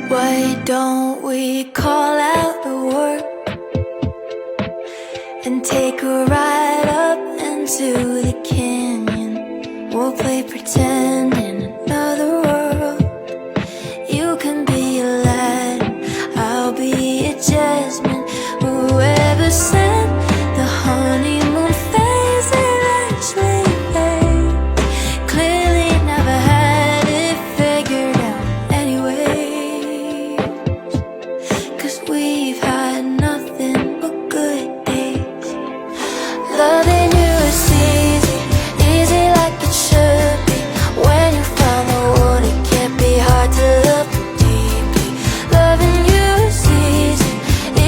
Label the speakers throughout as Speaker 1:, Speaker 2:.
Speaker 1: Why don't we call out the work and take a ride up into the canyon? We'll play pretend in another world. You can be a Aladdin, I'll be a Jasmine. Whoever said the honeymoon phase eventually fades clearly never had it figured out anyway. 'Cause we've had nothing but good days. Loving you is easy, easy like it should be. When you found the one, it can't be hard to love deeply. Loving you is easy,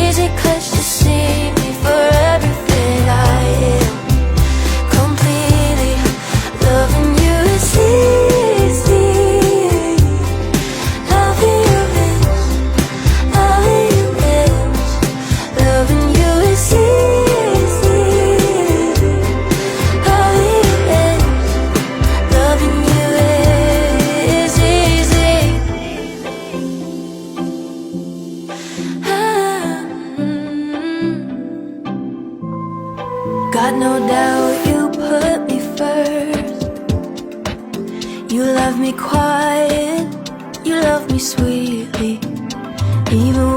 Speaker 1: easy 'cause you see me for everything I am, completely. Loving you is easy. Loving you is, loving you is, loving you is easy. Loving you is, loving you is easy. Got no doubt you put me first. You love me quiet, you love me sweetly. Even